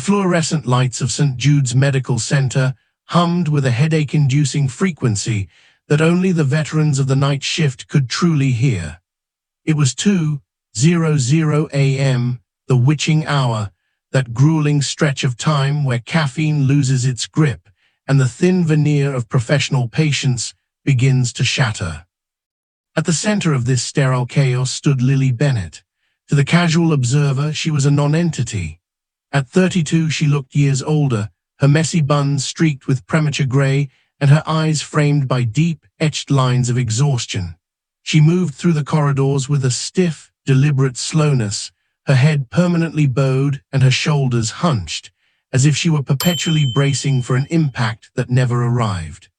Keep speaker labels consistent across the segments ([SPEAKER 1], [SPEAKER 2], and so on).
[SPEAKER 1] fluorescent lights of St. Jude's Medical Center hummed with a headache-inducing frequency that only the veterans of the night shift could truly hear. It was 2:00 a.m., the witching hour, that grueling stretch of time where caffeine loses its grip and the thin veneer of professional patience begins to shatter. At the center of this sterile chaos stood Lily Bennett. To the casual observer, she was a nonentity. At 32, she looked years older, her messy buns streaked with premature gray and her eyes framed by deep, etched lines of exhaustion. She moved through the corridors with a stiff, deliberate slowness, her head permanently bowed and her shoulders hunched, as if she were perpetually bracing for an impact that never arrived.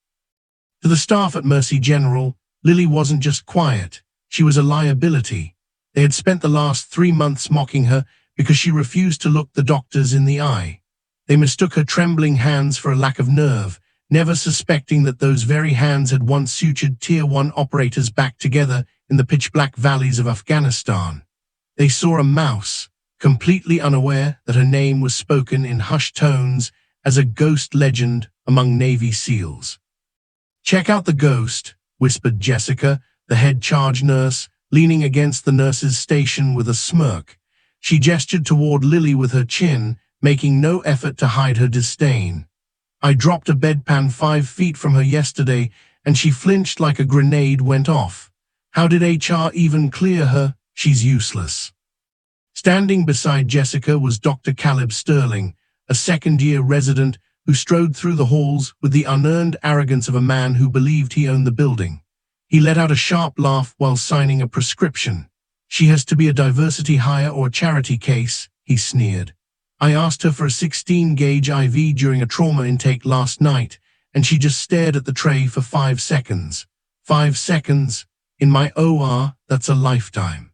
[SPEAKER 1] To the staff at Mercy General, Lily wasn't just quiet, she was a liability. They had spent the last 3 months mocking her because she refused to look the doctors in the eye. They mistook her trembling hands for a lack of nerve, never suspecting that those very hands had once sutured Tier 1 operators back together in the pitch-black valleys of Afghanistan. They saw a mouse, completely unaware that her name was spoken in hushed tones as a ghost legend among Navy SEALs. "Check out the ghost," whispered Jessica, the head charge nurse, leaning against the nurse's station with a smirk. She gestured toward Lily with her chin, making no effort to hide her disdain. "I dropped a bedpan 5 feet from her yesterday, and she flinched like a grenade went off. How did HR even clear her? She's useless." Standing beside Jessica was Dr. Caleb Sterling, a second-year resident who strode through the halls with the unearned arrogance of a man who believed he owned the building. He let out a sharp laugh while signing a prescription. "She has to be a diversity hire or a charity case," he sneered. "I asked her for a 16-gauge IV during a trauma intake last night, and she just stared at the tray for 5 seconds. 5 seconds? In my OR, that's a lifetime."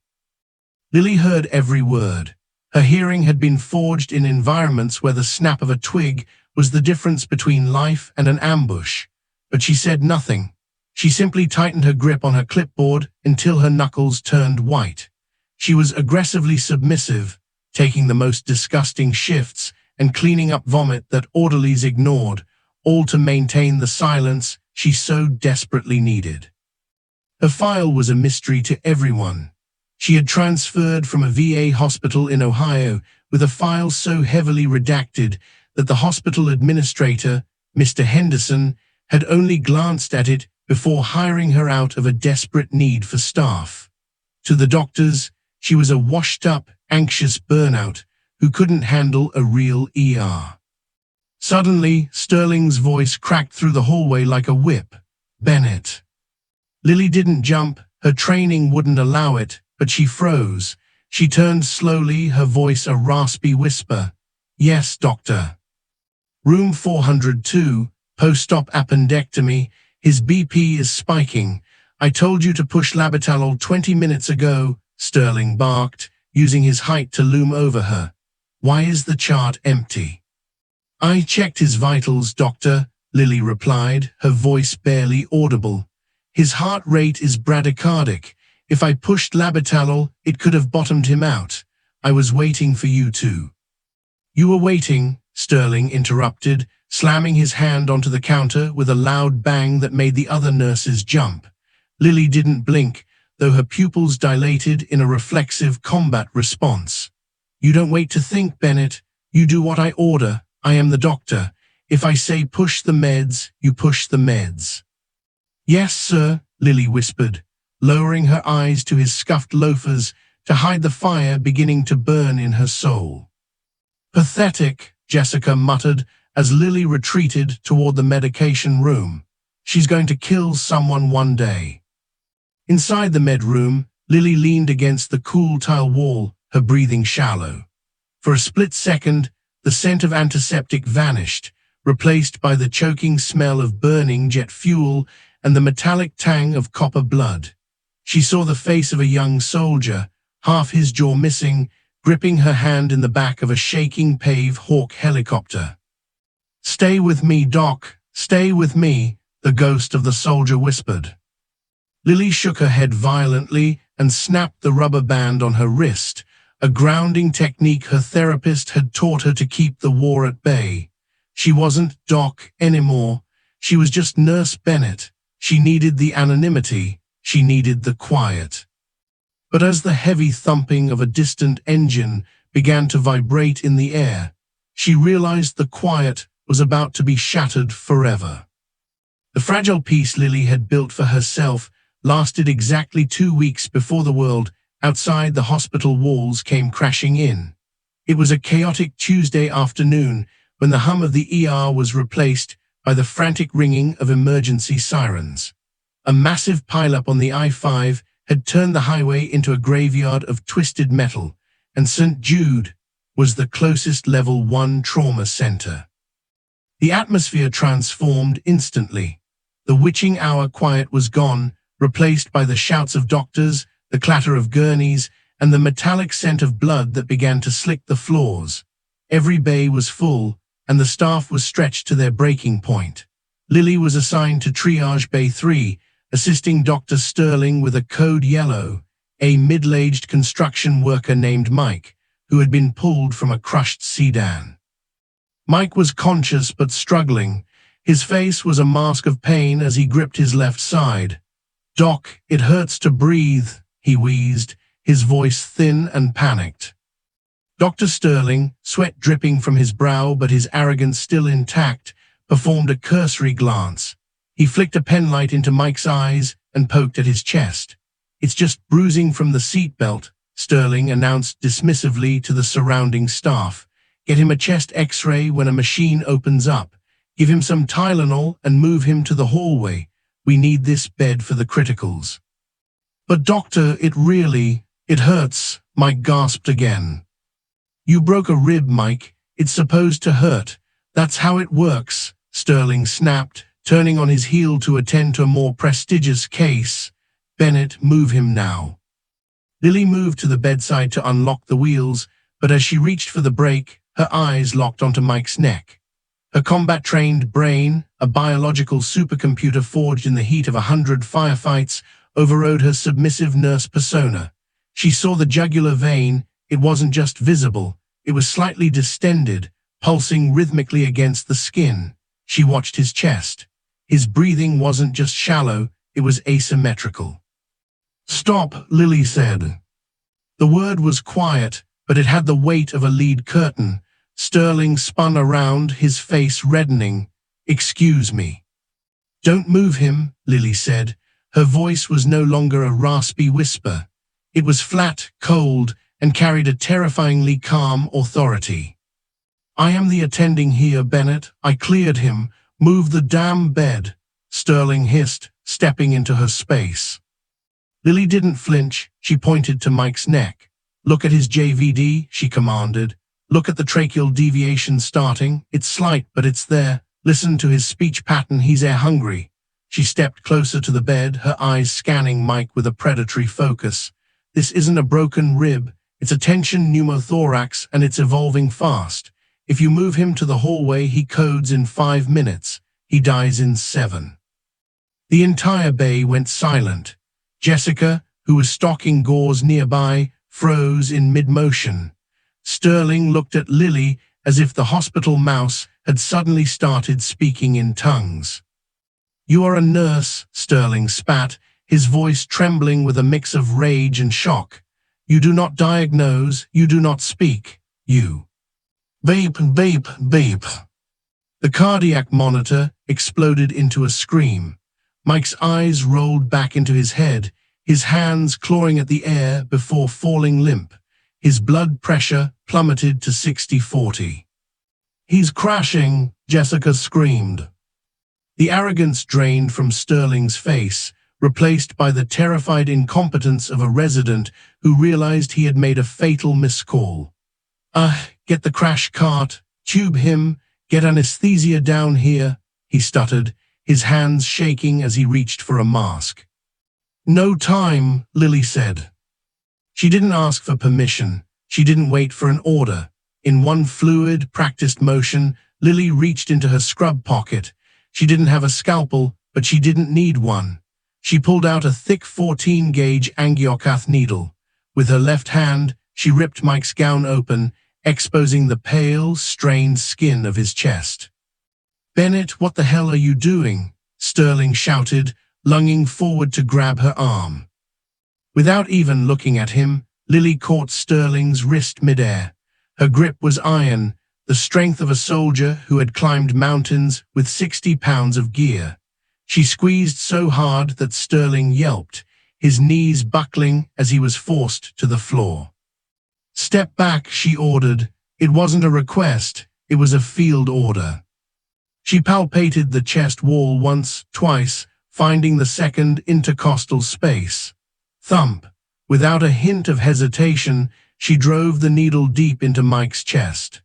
[SPEAKER 1] Lily heard every word. Her hearing had been forged in environments where the snap of a twig was the difference between life and an ambush. But she said nothing. She simply tightened her grip on her clipboard until her knuckles turned white. She was aggressively submissive, taking the most disgusting shifts and cleaning up vomit that orderlies ignored, all to maintain the silence she so desperately needed. Her file was a mystery to everyone. She had transferred from a VA hospital in Ohio with a file so heavily redacted that the hospital administrator, Mr. Henderson, had only glanced at it before hiring her out of a desperate need for staff. To the doctors, she was a washed-up, anxious burnout who couldn't handle a real ER. Suddenly, Sterling's voice cracked through the hallway like a whip. "Bennett." Lily didn't jump, her training wouldn't allow it, but she froze. She turned slowly, her voice a raspy whisper. "Yes, doctor." "Room 402, post-op appendectomy. His BP is spiking. I told you to push labetalol 20 minutes ago," Sterling barked, using his height to loom over her. "Why is the chart empty?" "I checked his vitals, doctor," Lily replied, her voice barely audible. "His heart rate is bradycardic. If I pushed labetalol, it could have bottomed him out. I was waiting for you to." "You were waiting," Sterling interrupted, slamming his hand onto the counter with a loud bang that made the other nurses jump. Lily didn't blink, though her pupils dilated in a reflexive combat response. "You don't wait to think, Bennett. You do what I order. I am the doctor. If I say push the meds, you push the meds." "Yes, sir," Lily whispered, lowering her eyes to his scuffed loafers to hide the fire beginning to burn in her soul. "Pathetic," Jessica muttered as Lily retreated toward the medication room. "She's going to kill someone one day." Inside the med room, Lily leaned against the cool tile wall, her breathing shallow. For a split second, the scent of antiseptic vanished, replaced by the choking smell of burning jet fuel and the metallic tang of copper blood. She saw the face of a young soldier, half his jaw missing, gripping her hand in the back of a shaking Pave Hawk helicopter. "Stay with me, Doc. Stay with me," the ghost of the soldier whispered. Lily shook her head violently and snapped the rubber band on her wrist, a grounding technique her therapist had taught her to keep the war at bay. She wasn't Doc anymore. She was just Nurse Bennett. She needed the anonymity. She needed the quiet. But as the heavy thumping of a distant engine began to vibrate in the air, she realized the quiet was about to be shattered forever. The fragile peace Lily had built for herself lasted exactly 2 weeks before the world outside the hospital walls came crashing in. It was a chaotic Tuesday afternoon when the hum of the ER was replaced by the frantic ringing of emergency sirens. A massive pileup on the I-5 had turned the highway into a graveyard of twisted metal, and St. Jude was the closest Level 1 trauma center. The atmosphere transformed instantly. The witching hour quiet was gone, replaced by the shouts of doctors, the clatter of gurneys, and the metallic scent of blood that began to slick the floors. Every bay was full, and the staff was stretched to their breaking point. Lily was assigned to Triage Bay 3, assisting Dr. Sterling with a code yellow, a middle-aged construction worker named Mike, who had been pulled from a crushed sedan. Mike was conscious but struggling. His face was a mask of pain as he gripped his left side. "Doc, it hurts to breathe," he wheezed, his voice thin and panicked. Dr. Sterling, sweat dripping from his brow but his arrogance still intact, performed a cursory glance. He flicked a penlight into Mike's eyes and poked at his chest. "It's just bruising from the seatbelt," Sterling announced dismissively to the surrounding staff. "Get him a chest x-ray when a machine opens up. Give him some Tylenol and move him to the hallway. We need this bed for the criticals." "But doctor, it hurts," Mike gasped again. "You broke a rib, Mike. It's supposed to hurt. That's how it works," Sterling snapped, turning on his heel to attend to a more prestigious case. "Bennett, move him now." Lily moved to the bedside to unlock the wheels, but as she reached for the brake, her eyes locked onto Mike's neck. Her combat-trained brain, a biological supercomputer forged in the heat of 100 firefights, overrode her submissive nurse persona. She saw the jugular vein. It wasn't just visible. It was slightly distended, pulsing rhythmically against the skin. She watched his chest. His breathing wasn't just shallow, it was asymmetrical. "Stop," Lily said. The word was quiet, but it had the weight of a lead curtain. Sterling spun around, his face reddening. "Excuse me." "Don't move him," Lily said. Her voice was no longer a raspy whisper. It was flat, cold, and carried a terrifyingly calm authority. "I am the attending here, Bennett. I cleared him. Move the damn bed," Sterling hissed, stepping into her space. Lily didn't flinch. She pointed to Mike's neck. "Look at his JVD," she commanded. "Look at the tracheal deviation starting. It's slight, but it's there. Listen to his speech pattern. He's air-hungry." She stepped closer to the bed, her eyes scanning Mike with a predatory focus. "This isn't a broken rib. It's a tension pneumothorax, and it's evolving fast. If you move him to the hallway, he codes in 5 minutes. He dies in 7. The entire bay went silent. Jessica, who was stocking gauze nearby, froze in mid-motion. Sterling looked at Lily as if the hospital mouse had suddenly started speaking in tongues. "You are a nurse," Sterling spat, his voice trembling with a mix of rage and shock. "You do not diagnose, you do not speak, you." Beep, beep, beep. The cardiac monitor exploded into a scream. Mike's eyes rolled back into his head, his hands clawing at the air before falling limp. His blood pressure plummeted to 60/40. "He's crashing," Jessica screamed. The arrogance drained from Sterling's face, replaced by the terrified incompetence of a resident who realized he had made a fatal miscall. Get the crash cart, tube him, get anesthesia down here," he stuttered, his hands shaking as he reached for a mask. "No time," Lily said. She didn't ask for permission. She didn't wait for an order. In one fluid, practiced motion, Lily reached into her scrub pocket. She didn't have a scalpel, but she didn't need one. She pulled out a thick 14-gauge angiocath needle. With her left hand, She ripped Mike's gown open, exposing the pale, strained skin of his chest. "Bennett, what the hell are you doing?" Sterling shouted, lunging forward to grab her arm. Without even looking at him, Lily caught Sterling's wrist midair. Her grip was iron, the strength of a soldier who had climbed mountains with 60 pounds of gear. She squeezed so hard that Sterling yelped, his knees buckling as he was forced to the floor. "Step back," she ordered. It wasn't a request, it was a field order. She palpated the chest wall once, twice, finding the second intercostal space. Thump. Without a hint of hesitation, she drove the needle deep into Mike's chest.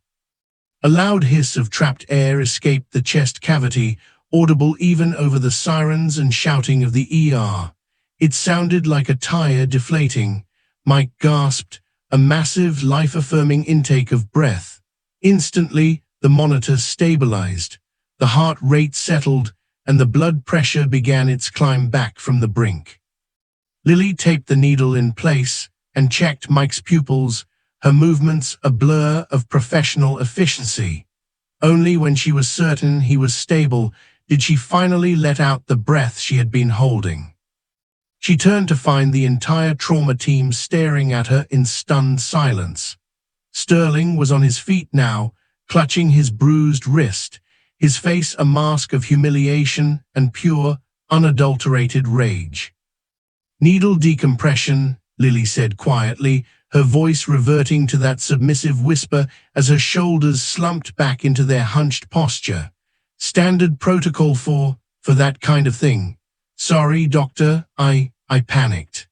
[SPEAKER 1] A loud hiss of trapped air escaped the chest cavity, audible even over the sirens and shouting of the ER. It sounded like a tire deflating. Mike gasped, a massive, life-affirming intake of breath. Instantly, the monitor stabilized. The heart rate settled, and the blood pressure began its climb back from the brink. Lily taped the needle in place and checked Mike's pupils, her movements a blur of professional efficiency. Only when she was certain he was stable did she finally let out the breath she had been holding. She turned to find the entire trauma team staring at her in stunned silence. Sterling was on his feet now, clutching his bruised wrist, his face a mask of humiliation and pure, unadulterated rage. "Needle decompression," Lily said quietly, her voice reverting to that submissive whisper as her shoulders slumped back into their hunched posture. "Standard protocol for that kind of thing. Sorry, doctor, I panicked."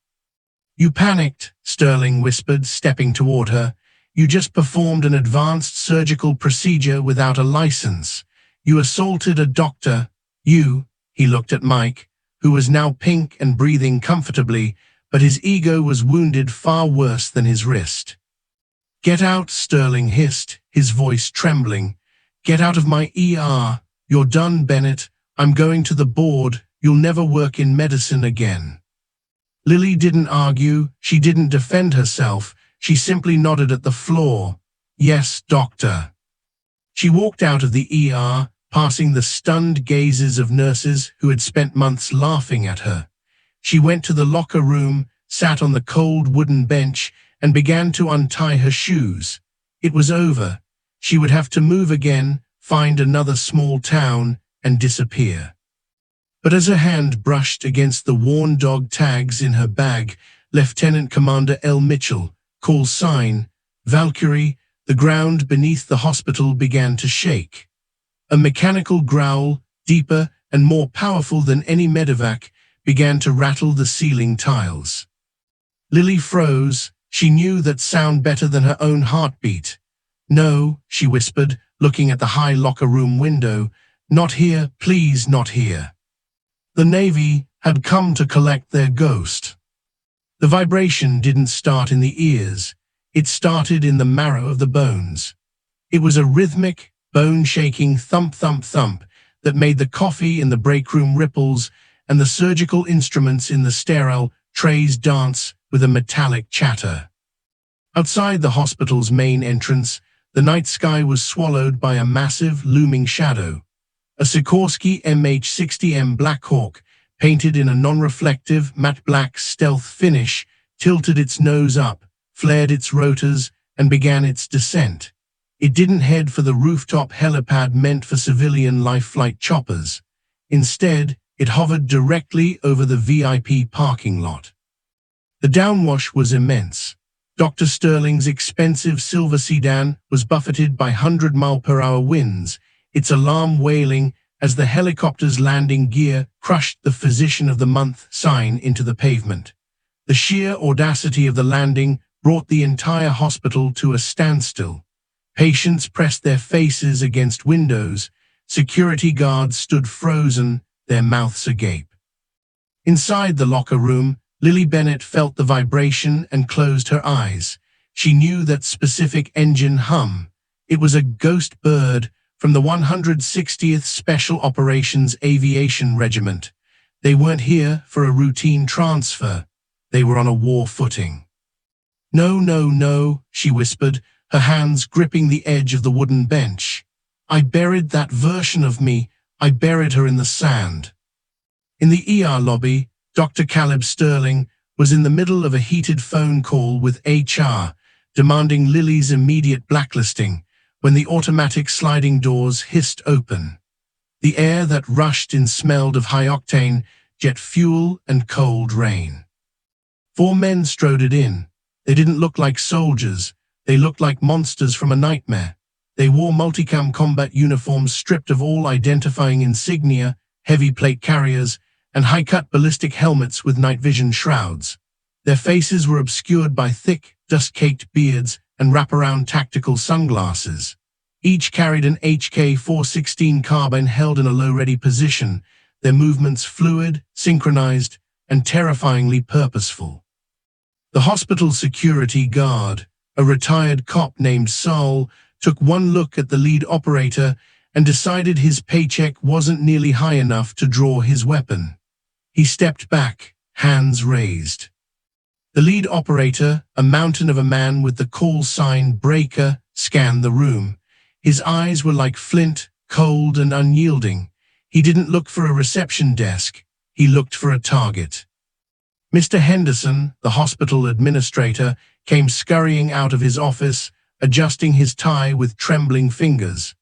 [SPEAKER 1] "You panicked," Sterling whispered, stepping toward her. "You just performed an advanced surgical procedure without a license. You assaulted a doctor. He looked at Mike, who was now pink and breathing comfortably, but his ego was wounded far worse than his wrist. "Get out," Sterling hissed, his voice trembling. "Get out of my ER. You're done, Bennett. I'm going to the board. You'll never work in medicine again." Lily didn't argue, she didn't defend herself, she simply nodded at the floor. "Yes, doctor." She walked out of the ER, passing the stunned gazes of nurses who had spent months laughing at her. She went to the locker room, sat on the cold wooden bench, and began to untie her shoes. It was over. She would have to move again, find another small town, and disappear. But as her hand brushed against the worn dog tags in her bag, Lieutenant Commander L. Mitchell, call sign, Valkyrie, the ground beneath the hospital began to shake. A mechanical growl, deeper and more powerful than any medevac, began to rattle the ceiling tiles. Lily froze. She knew that sound better than her own heartbeat. "No," she whispered, looking at the high locker room window. "Not here, please, not here." The Navy had come to collect their ghost. The vibration didn't start in the ears. It started in the marrow of the bones. It was a rhythmic, bone-shaking thump, thump, thump that made the coffee in the break room ripples and the surgical instruments in the sterile trays dance with a metallic chatter. Outside the hospital's main entrance, the night sky was swallowed by a massive, looming shadow. A Sikorsky MH-60M Black Hawk, painted in a non-reflective, matte black stealth finish, tilted its nose up, flared its rotors, and began its descent. It didn't head for the rooftop helipad meant for civilian life flight choppers. Instead, it hovered directly over the VIP parking lot. The downwash was immense. Dr. Sterling's expensive silver sedan was buffeted by 100-mile-per-hour winds, its alarm wailing as the helicopter's landing gear crushed the Physician of the Month sign into the pavement. The sheer audacity of the landing brought the entire hospital to a standstill. Patients pressed their faces against windows. Security guards stood frozen, their mouths agape. Inside the locker room, Lily Bennett felt the vibration and closed her eyes. She knew that specific engine hum. It was a ghost bird from the 160th Special Operations Aviation Regiment. They weren't here for a routine transfer. They were on a war footing. No, no, no, she whispered, her hands gripping the edge of the wooden bench. I buried that version of me. I buried her in the sand. In the ER lobby, Dr. Caleb Sterling was in the middle of a heated phone call with HR, demanding Lily's immediate blacklisting, when the automatic sliding doors hissed open. The air that rushed in smelled of high-octane jet fuel and cold rain. 4 men strode in. They didn't look like soldiers. They looked like monsters from a nightmare. They wore multicam combat uniforms stripped of all identifying insignia, heavy plate carriers, and high-cut ballistic helmets with night vision shrouds. Their faces were obscured by thick, dust-caked beards and wraparound tactical sunglasses. Each carried an HK-416 carbine held in a low-ready position, their movements fluid, synchronized, and terrifyingly purposeful. The hospital security guard, a retired cop named Saul, took one look at the lead operator and decided his paycheck wasn't nearly high enough to draw his weapon. He stepped back, hands raised. The lead operator, a mountain of a man with the call sign Breaker, scanned the room. His eyes were like flint, cold and unyielding. He didn't look for a reception desk. He looked for a target. Mr. Henderson, the hospital administrator, came scurrying out of his office, adjusting his tie with trembling fingers.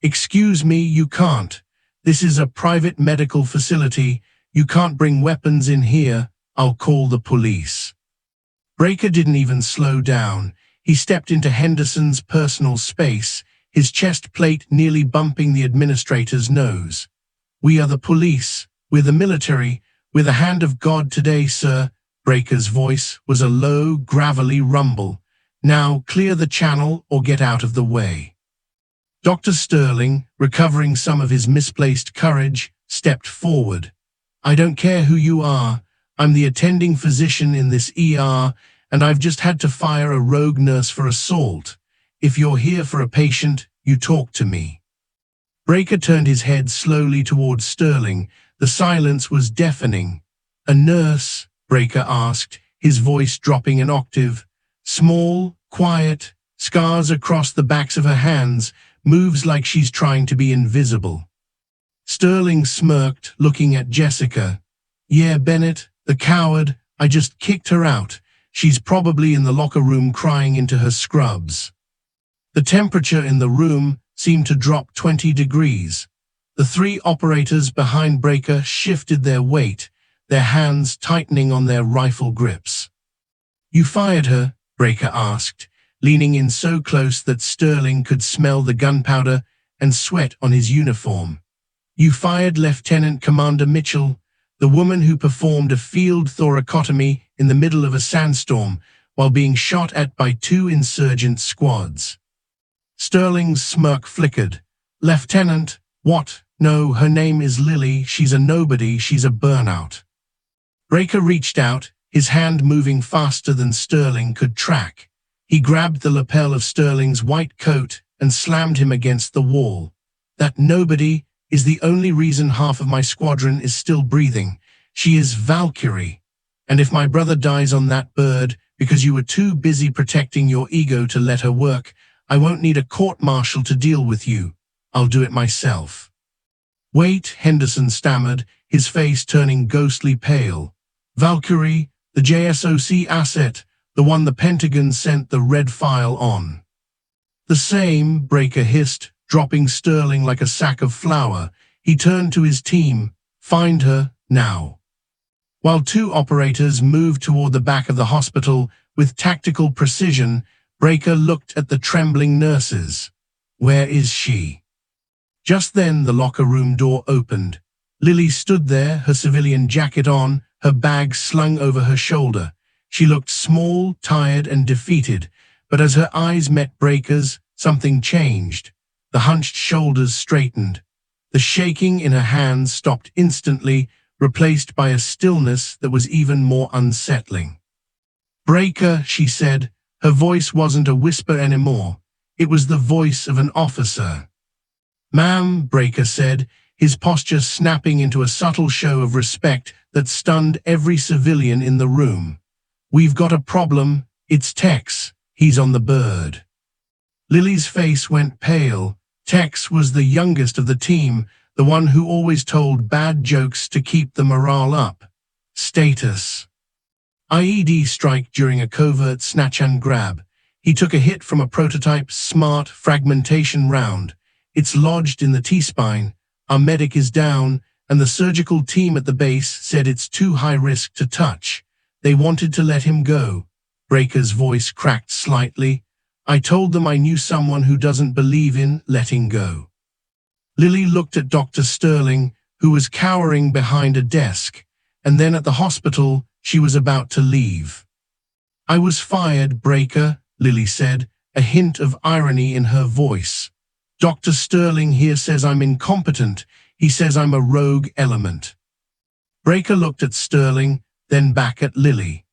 [SPEAKER 1] Excuse me, you can't. This is a private medical facility. You can't bring weapons in here. I'll call the police. Breaker didn't even slow down. He stepped into Henderson's personal space, his chest plate nearly bumping the administrator's nose. We are the police. We're the military. We're the hand of God today, sir. Breaker's voice was a low, gravelly rumble. Now clear the channel or get out of the way. Dr. Sterling, recovering some of his misplaced courage, stepped forward. I don't care who you are. I'm the attending physician in this ER, and I've just had to fire a rogue nurse for assault. If you're here for a patient, you talk to me. Breaker turned his head slowly towards Sterling. The silence was deafening. A nurse? Breaker asked, his voice dropping an octave. Small, quiet, scars across the backs of her hands, moves like she's trying to be invisible. Sterling smirked, looking at Jessica. Yeah, Bennett, the coward, I just kicked her out. She's probably in the locker room crying into her scrubs. The temperature in the room seemed to drop 20 degrees. The 3 operators behind Breaker shifted their weight, their hands tightening on their rifle grips. You fired her? Breaker asked, leaning in so close that Sterling could smell the gunpowder and sweat on his uniform. You fired Lieutenant Commander Mitchell, the woman who performed a field thoracotomy in the middle of a sandstorm while being shot at by 2 insurgent squads. Sterling's smirk flickered. Lieutenant, what? No, her name is Lily. She's a nobody. She's a burnout. Breaker reached out, his hand moving faster than Sterling could track. He grabbed the lapel of Sterling's white coat and slammed him against the wall. That nobody is the only reason half of my squadron is still breathing. She is Valkyrie. And if my brother dies on that bird because you were too busy protecting your ego to let her work, I won't need a court-martial to deal with you. I'll do it myself. Wait, Henderson stammered, his face turning ghostly pale. Valkyrie, the JSOC asset, the one the Pentagon sent the red file on. The same, Breaker hissed, dropping Sterling like a sack of flour. He turned to his team. Find her, now. While 2 operators moved toward the back of the hospital with tactical precision, Breaker looked at the trembling nurses. Where is she? Just then the locker room door opened. Lily stood there, her civilian jacket on, her bag slung over her shoulder. She looked small, tired, and defeated, but as her eyes met Breaker's, something changed. The hunched shoulders straightened. The shaking in her hands stopped instantly, replaced by a stillness that was even more unsettling. Breaker, she said. Her voice wasn't a whisper anymore. It was the voice of an officer. Ma'am, Breaker said, his posture snapping into a subtle show of respect that stunned every civilian in the room. We've got a problem. It's Tex. He's on the bird. Lily's face went pale. Tex was the youngest of the team, the one who always told bad jokes to keep the morale up. Status. IED strike during a covert snatch and grab. He took a hit from a prototype smart fragmentation round. It's lodged in the T-spine. Our medic is down, and the surgical team at the base said it's too high risk to touch. They wanted to let him go. Breaker's voice cracked slightly. I told them I knew someone who doesn't believe in letting go. Lily looked at Dr. Sterling, who was cowering behind a desk, and then at the hospital. She was about to leave. I was fired, Breaker, Lily said, a hint of irony in her voice. Dr. Sterling here says I'm incompetent. He says I'm a rogue element. Breaker looked at Sterling, then back at Lily.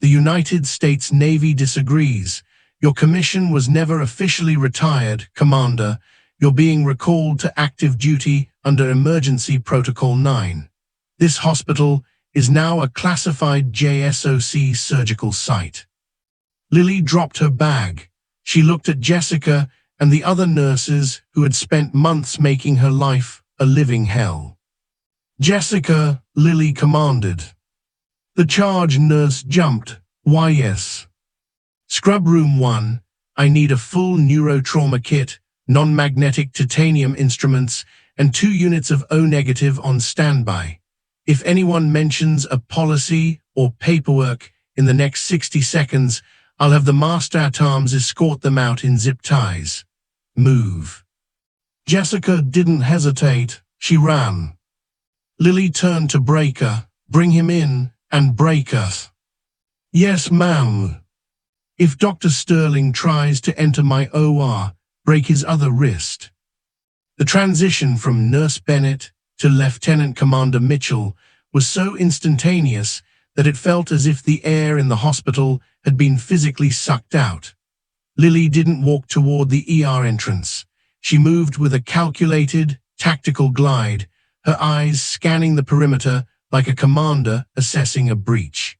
[SPEAKER 1] The United States Navy disagrees. Your commission was never officially retired, Commander. You're being recalled to active duty under Emergency Protocol 9. This hospital is now a classified JSOC surgical site. Lily dropped her bag. She looked at Jessica and the other nurses who had spent months making her life a living hell. Jessica, Lily commanded. The charge nurse jumped. Why yes. Scrub room 1, I need a full neurotrauma kit, non-magnetic titanium instruments, and 2 units of O-negative on standby. If anyone mentions a policy or paperwork in the next 60 seconds, I'll have the master at arms escort them out in zip ties. Move. Jessica didn't hesitate. She ran. Lily turned to Breaker. Bring him in, and Breaker. Yes, ma'am. If Dr. Sterling tries to enter my OR, break his other wrist. The transition from Nurse Bennett to Lieutenant Commander Mitchell was so instantaneous that it felt as if the air in the hospital had been physically sucked out. Lily didn't walk toward the ER entrance. She moved with a calculated, tactical glide, her eyes scanning the perimeter like a commander assessing a breach.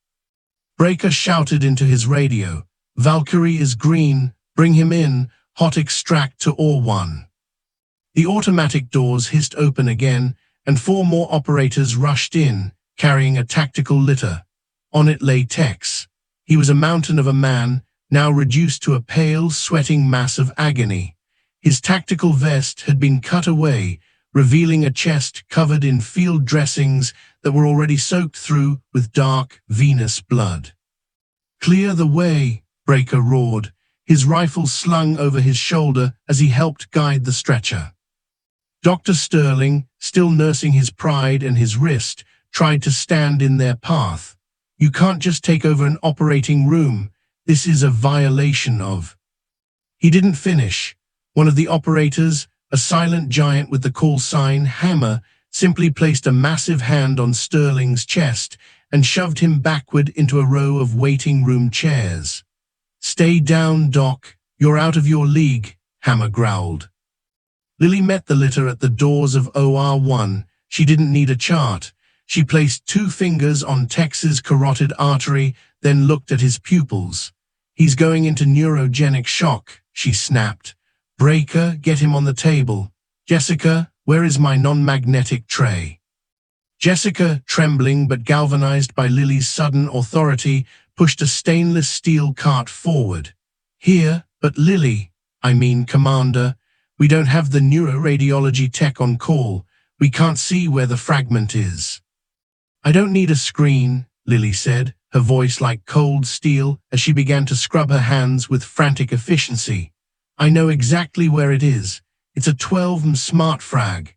[SPEAKER 1] Breaker shouted into his radio, Valkyrie is green, bring him in, hot extract to OR1. The automatic doors hissed open again, and 4 more operators rushed in, carrying a tactical litter. On it lay Tex. He was a mountain of a man, now reduced to a pale, sweating mass of agony. His tactical vest had been cut away, revealing a chest covered in field dressings that were already soaked through with dark, venous blood. Clear the way, Breaker roared, his rifle slung over his shoulder as he helped guide the stretcher. Dr. Sterling, still nursing his pride and his wrist, tried to stand in their path. You can't just take over an operating room. This is a violation of... He didn't finish. One of the operators, a silent giant with the call sign Hammer, simply placed a massive hand on Sterling's chest and shoved him backward into a row of waiting room chairs. Stay down, Doc. You're out of your league, Hammer growled. Lily met the litter at the doors of OR1. She didn't need a chart. She placed 2 fingers on Tex's carotid artery, then looked at his pupils. He's going into neurogenic shock, she snapped. Breaker, get him on the table. Jessica, where is my non-magnetic tray? Jessica, trembling but galvanized by Lily's sudden authority, pushed a stainless steel cart forward. Here, but Lily, Commander, we don't have the neuroradiology tech on call. We can't see where the fragment is. I don't need a screen, Lily said, her voice like cold steel as she began to scrub her hands with frantic efficiency. I know exactly where it is. It's a 12M smart frag.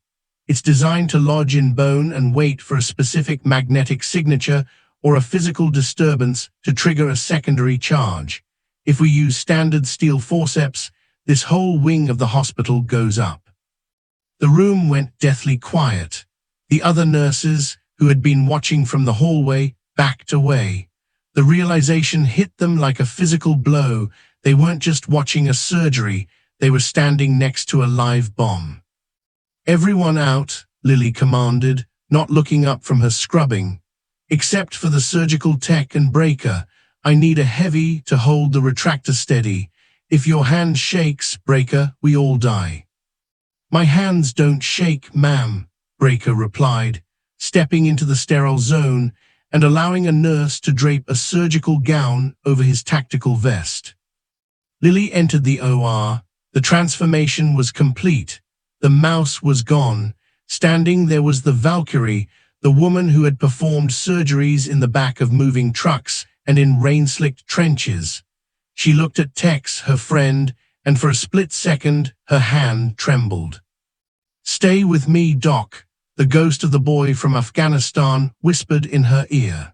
[SPEAKER 1] It's designed to lodge in bone and wait for a specific magnetic signature or a physical disturbance to trigger a secondary charge. If we use standard steel forceps, this whole wing of the hospital goes up. The room went deathly quiet. The other nurses, who had been watching from the hallway, backed away. The realization hit them like a physical blow. They weren't just watching a surgery, they were standing next to a live bomb. Everyone out, Lily commanded, not looking up from her scrubbing. Except for the surgical tech and Breaker, I need a heavy to hold the retractor steady. If your hand shakes, Breaker, we all die. My hands don't shake, ma'am, Breaker replied, stepping into the sterile zone and allowing a nurse to drape a surgical gown over his tactical vest. Lily entered the OR. The transformation was complete. The mouse was gone. Standing there was the Valkyrie, the woman who had performed surgeries in the back of moving trucks and in rain-slicked trenches. She looked at Tex, her friend, and for a split second, her hand trembled. "Stay with me, Doc," the ghost of the boy from Afghanistan whispered in her ear.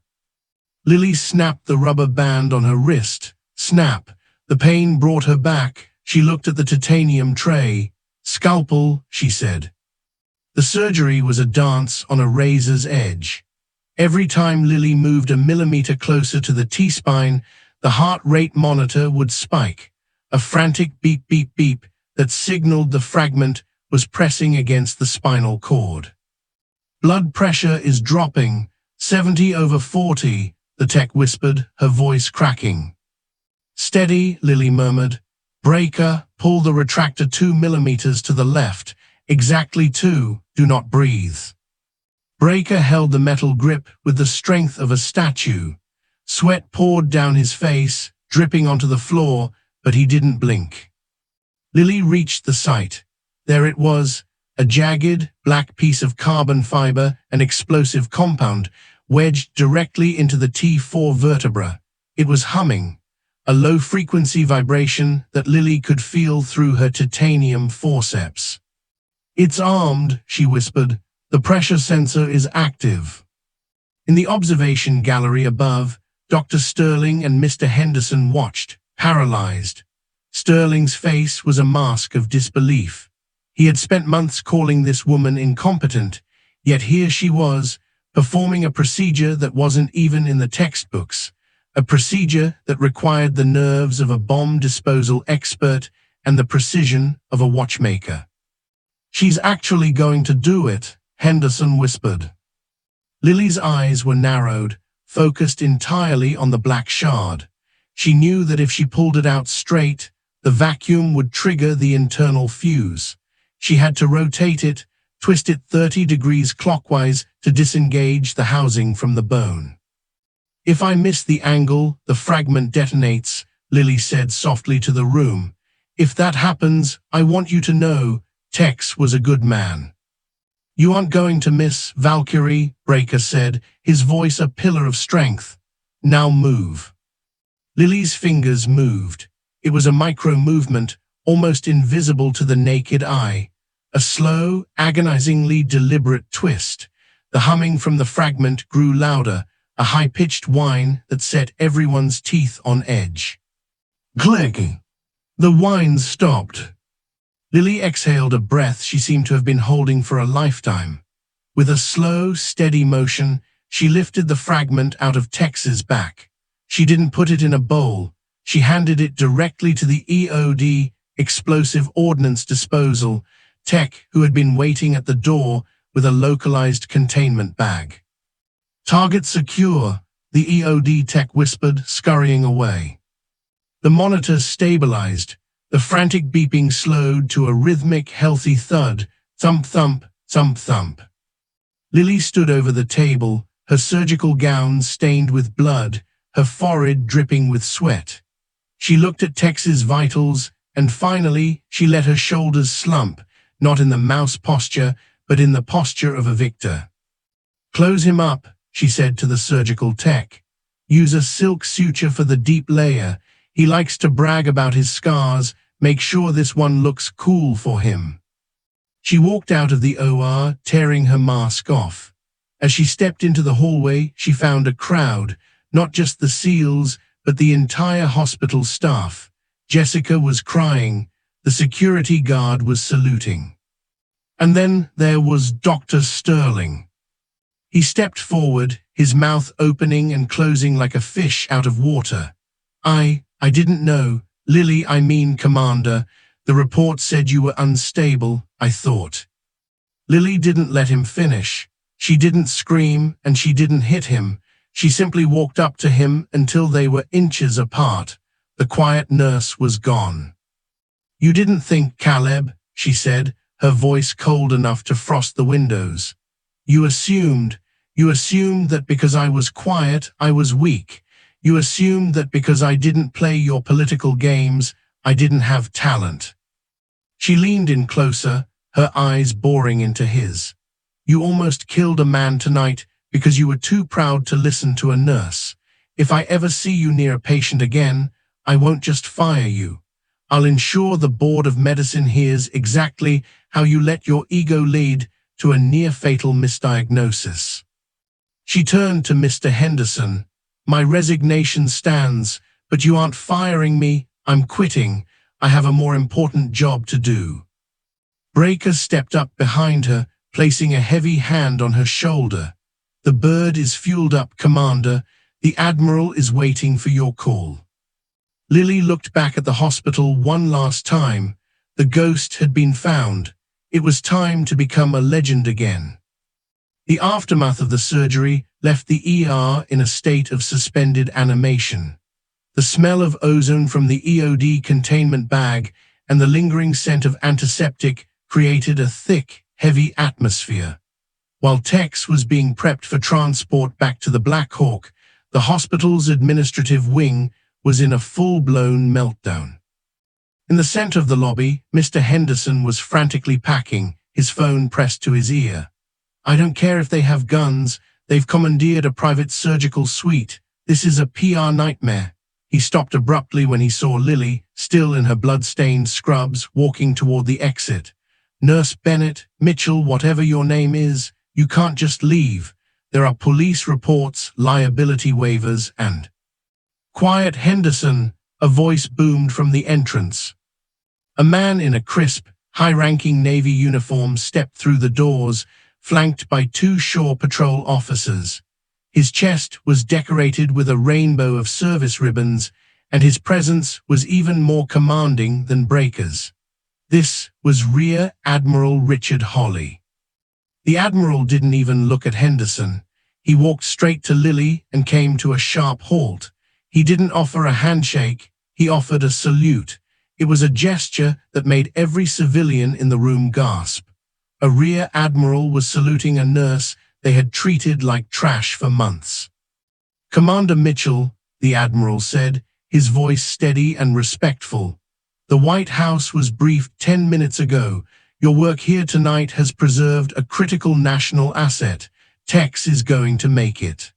[SPEAKER 1] Lily snapped the rubber band on her wrist. Snap. The pain brought her back. She looked at the titanium tray. "Scalpel," she said. The surgery was a dance on a razor's edge. Every time Lily moved a millimeter closer to the T-spine, the heart rate monitor would spike, a frantic beep beep beep that signaled the fragment was pressing against the spinal cord. "Blood pressure is dropping, 70/40, the tech whispered, her voice cracking. "Steady," Lily murmured. "Breaker, pull the retractor 2 millimeters to the left. Exactly 2, do not breathe." Breaker held the metal grip with the strength of a statue. Sweat poured down his face, dripping onto the floor, but he didn't blink. Lily reached the site. There it was, a jagged, black piece of carbon fiber, an explosive compound, wedged directly into the T4 vertebra. It was humming, a low-frequency vibration that Lily could feel through her titanium forceps. "It's armed," she whispered. "The pressure sensor is active." In the observation gallery above, Dr. Sterling and Mr. Henderson watched, paralyzed. Sterling's face was a mask of disbelief. He had spent months calling this woman incompetent, yet here she was, performing a procedure that wasn't even in the textbooks, a procedure that required the nerves of a bomb disposal expert and the precision of a watchmaker. "She's actually going to do it," Henderson whispered. Lily's eyes were narrowed, focused entirely on the black shard. She knew that if she pulled it out straight, the vacuum would trigger the internal fuse. She had to rotate it, twist it 30 degrees clockwise to disengage the housing from the bone. "If I miss the angle, the fragment detonates," Lily said softly to the room. "If that happens, I want you to know Tex was a good man." "You aren't going to miss, Valkyrie," Breaker said, his voice a pillar of strength. "Now move." Lily's fingers moved. It was a micro-movement, almost invisible to the naked eye. A slow, agonizingly deliberate twist. The humming from the fragment grew louder, a high-pitched whine that set everyone's teeth on edge. Clicking. The whine stopped. Lily exhaled a breath she seemed to have been holding for a lifetime. With a slow, steady motion, she lifted the fragment out of Tex's back. She didn't put it in a bowl. She handed it directly to the EOD, Explosive Ordnance Disposal, tech who had been waiting at the door with a localized containment bag. "Target secure," the EOD tech whispered, scurrying away. The monitor stabilized. The frantic beeping slowed to a rhythmic, healthy thud, thump-thump, thump-thump. Lily stood over the table, her surgical gown stained with blood, her forehead dripping with sweat. She looked at Tex's vitals, and finally she let her shoulders slump, not in the mouse posture, but in the posture of a victor. "Close him up," she said to the surgical tech. "Use a silk suture for the deep layer. He likes to brag about his scars. Make sure this one looks cool for him." She walked out of the OR, tearing her mask off. As she stepped into the hallway, she found a crowd, not just the SEALs, but the entire hospital staff. Jessica was crying. The security guard was saluting. And then there was Dr. Sterling. He stepped forward, his mouth opening and closing like a fish out of water. I didn't know. Lily, I mean, Commander. The report said you were unstable, I thought." Lily didn't let him finish. She didn't scream and she didn't hit him. She simply walked up to him until they were inches apart. The quiet nurse was gone. "You didn't think, Caleb," she said, her voice cold enough to frost the windows. You assumed that because I was quiet, I was weak. You assumed that because I didn't play your political games, I didn't have talent." She leaned in closer, her eyes boring into his. "You almost killed a man tonight because you were too proud to listen to a nurse. If I ever see you near a patient again, I won't just fire you. I'll ensure the Board of Medicine hears exactly how you let your ego lead to a near-fatal misdiagnosis." She turned to Mr. Henderson. "My resignation stands, but you aren't firing me. I'm quitting. I have a more important job to do." Breaker stepped up behind her, placing a heavy hand on her shoulder. "The bird is fueled up, Commander. The Admiral is waiting for your call." Lily looked back at the hospital one last time. The ghost had been found. It was time to become a legend again. The aftermath of the surgery left the ER in a state of suspended animation. The smell of ozone from the EOD containment bag and the lingering scent of antiseptic created a thick, heavy atmosphere. While Tex was being prepped for transport back to the Black Hawk, the hospital's administrative wing was in a full-blown meltdown. In the center of the lobby, Mr. Henderson was frantically packing, his phone pressed to his ear. "I don't care if they have guns. They've commandeered a private surgical suite. This is a PR nightmare." He stopped abruptly when he saw Lily, still in her blood-stained scrubs, walking toward the exit. "Nurse Bennett, Mitchell, whatever your name is, you can't just leave. There are police reports, liability waivers, and—" "Quiet, Henderson," a voice boomed from the entrance. A man in a crisp, high-ranking Navy uniform stepped through the doors, flanked by two Shore Patrol officers. His chest was decorated with a rainbow of service ribbons, and his presence was even more commanding than Breaker's. This was Rear Admiral Richard Holly. The Admiral didn't even look at Henderson. He walked straight to Lily and came to a sharp halt. He didn't offer a handshake, he offered a salute. It was a gesture that made every civilian in the room gasp. A Rear Admiral was saluting a nurse they had treated like trash for months. "Commander Mitchell," the Admiral said, his voice steady and respectful. "The White House was briefed 10 minutes ago. Your work here tonight has preserved a critical national asset. Tex is going to make it."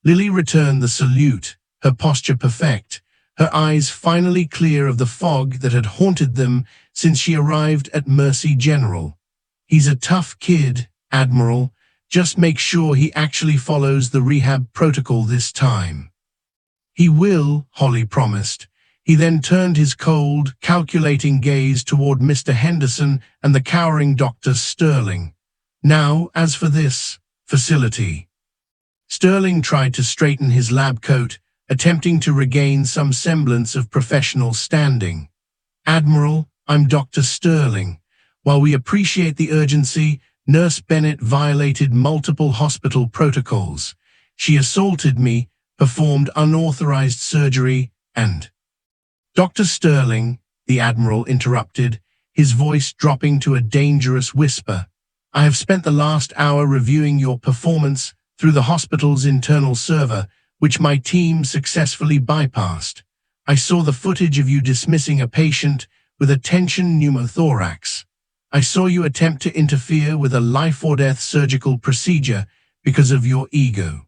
[SPEAKER 1] Lily returned the salute, her posture perfect, her eyes finally clear of the fog that had haunted them since she arrived at Mercy General. "He's a tough kid, Admiral. Just make sure he actually follows the rehab protocol this time." "He will," Holly promised. He then turned his cold, calculating gaze toward Mr. Henderson and the cowering Dr. Sterling. "Now, as for this facility." Sterling tried to straighten his lab coat, attempting to regain some semblance of professional standing. "Admiral, I'm Dr. Sterling. While we appreciate the urgency, Nurse Bennett violated multiple hospital protocols. She assaulted me, performed unauthorized surgery, and—" "Dr. Sterling," the Admiral interrupted, his voice dropping to a dangerous whisper, "I have spent the last hour reviewing your performance through the hospital's internal server, which my team successfully bypassed. I saw the footage of you dismissing a patient with a tension pneumothorax. I saw you attempt to interfere with a life-or-death surgical procedure because of your ego."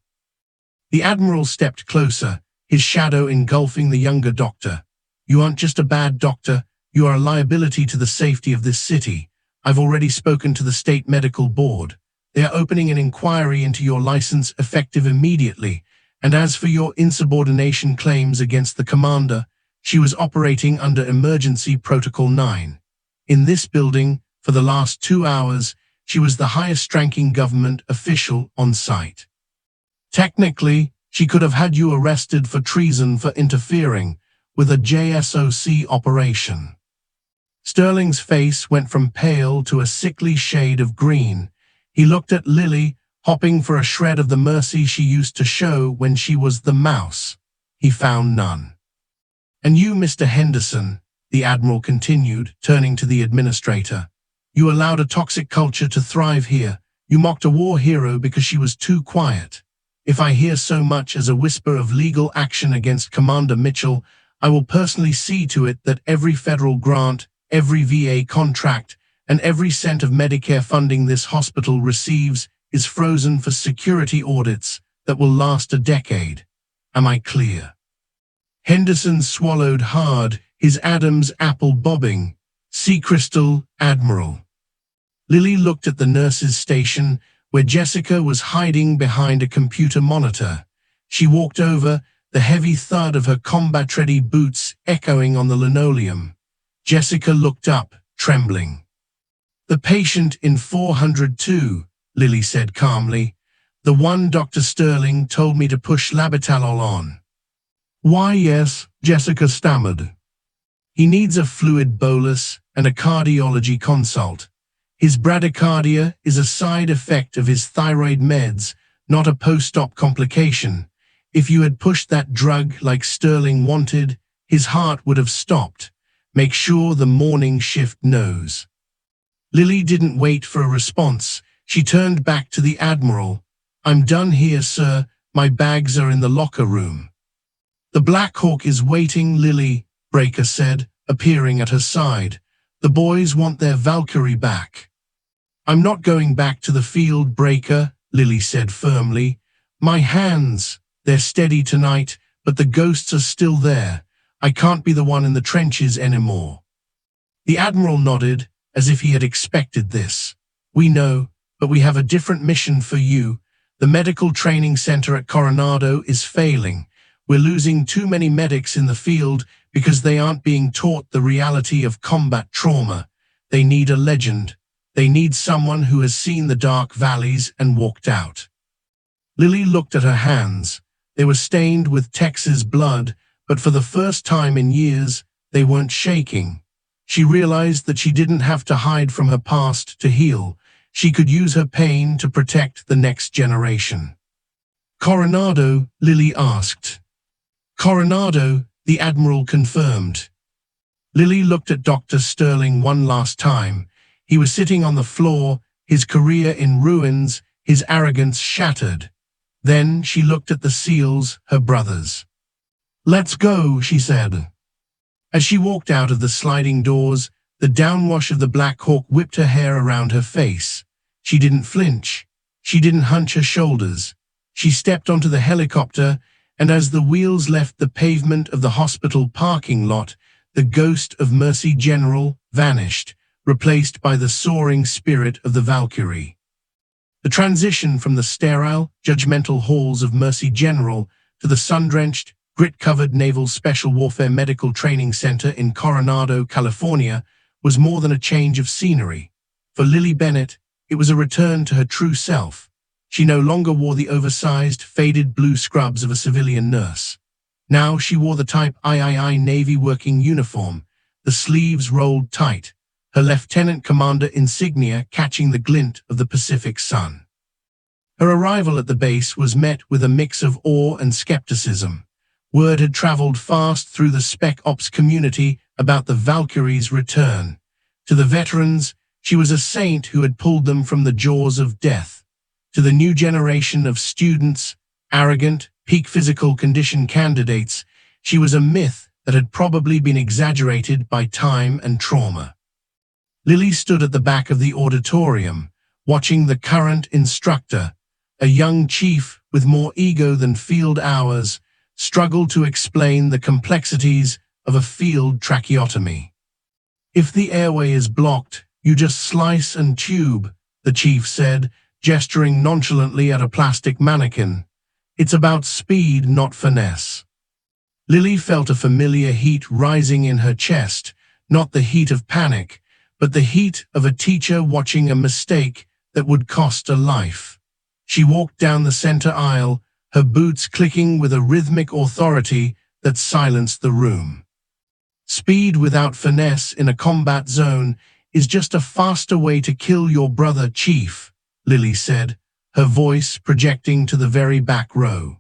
[SPEAKER 1] The Admiral stepped closer, his shadow engulfing the younger doctor. "You aren't just a bad doctor, you are a liability to the safety of this city. I've already spoken to the State Medical Board. They are opening an inquiry into your license effective immediately, and as for your insubordination claims against the commander, she was operating under Emergency Protocol 9. In this building, for the last 2 hours, she was the highest-ranking government official on site. Technically, she could have had you arrested for treason for interfering with a JSOC operation." Sterling's face went from pale to a sickly shade of green. He looked at Lily, hopping for a shred of the mercy she used to show when she was the mouse. He found none. "And you, Mr. Henderson," the Admiral continued, turning to the administrator, "you allowed a toxic culture to thrive here. You mocked a war hero because she was too quiet. If I hear so much as a whisper of legal action against Commander Mitchell, I will personally see to it that every federal grant, every VA contract, and every cent of Medicare funding this hospital receives is frozen for security audits that will last a decade. Am I clear?" Henderson swallowed hard, his Adam's apple bobbing. "Sea crystal, Admiral." Lily looked at the nurse's station, where Jessica was hiding behind a computer monitor. She walked over, the heavy thud of her combat-ready boots echoing on the linoleum. Jessica looked up, trembling. "The patient in 402, Lily said calmly. "The one Dr. Sterling told me to push labetalol on." "Why, yes," Jessica stammered. "He needs a fluid bolus and a cardiology consult. His bradycardia is a side effect of his thyroid meds, not a post-op complication. If you had pushed that drug like Sterling wanted, his heart would have stopped. Make sure the morning shift knows." Lily didn't wait for a response. She turned back to the Admiral. "I'm done here, sir. My bags are in the locker room." "The Black Hawk is waiting, Lily," Breaker said, appearing at her side. "The boys want their Valkyrie back." "I'm not going back to the field, Breaker," Lily said firmly. "My hands, they're steady tonight, but the ghosts are still there. I can't be the one in the trenches anymore." The Admiral nodded, as if he had expected this. "We know, but we have a different mission for you. The medical training center at Coronado is failing. We're losing too many medics in the field because they aren't being taught the reality of combat trauma. They need a legend. They need someone who has seen the dark valleys and walked out." Lily looked at her hands. They were stained with Tex's blood, but for the first time in years, they weren't shaking. She realized that she didn't have to hide from her past to heal. She could use her pain to protect the next generation. "Coronado?" Lily asked. "Coronado," the Admiral confirmed. Lily looked at Dr. Sterling one last time. He was sitting on the floor, his career in ruins, his arrogance shattered. Then she looked at the SEALs, her brothers. "Let's go," she said. As she walked out of the sliding doors, the downwash of the Black Hawk whipped her hair around her face. She didn't flinch. She didn't hunch her shoulders. She stepped onto the helicopter, and as the wheels left the pavement of the hospital parking lot, the ghost of Mercy General vanished, replaced by the soaring spirit of the Valkyrie. The transition from the sterile, judgmental halls of Mercy General to the sun-drenched, grit-covered Naval Special Warfare Medical Training Center in Coronado, California, was more than a change of scenery. For Lily Bennett, it was a return to her true self. She no longer wore the oversized, faded blue scrubs of a civilian nurse. Now she wore the type III Navy working uniform, the sleeves rolled tight, her lieutenant commander insignia catching the glint of the Pacific sun. Her arrival at the base was met with a mix of awe and skepticism. Word had traveled fast through the Spec Ops community about the Valkyrie's return. To the veterans, she was a saint who had pulled them from the jaws of death. To the new generation of students, arrogant, peak physical condition candidates, she was a myth that had probably been exaggerated by time and trauma. Lily stood at the back of the auditorium, watching the current instructor, a young chief with more ego than field hours, struggle to explain the complexities of a field tracheotomy. "If the airway is blocked, you just slice and tube," the chief said, gesturing nonchalantly at a plastic mannequin. "It's about speed, not finesse." Lily felt a familiar heat rising in her chest, not the heat of panic, but the heat of a teacher watching a mistake that would cost a life. She walked down the center aisle, her boots clicking with a rhythmic authority that silenced the room. "Speed without finesse in a combat zone is just a faster way to kill your brother, Chief," Lily said, her voice projecting to the very back row.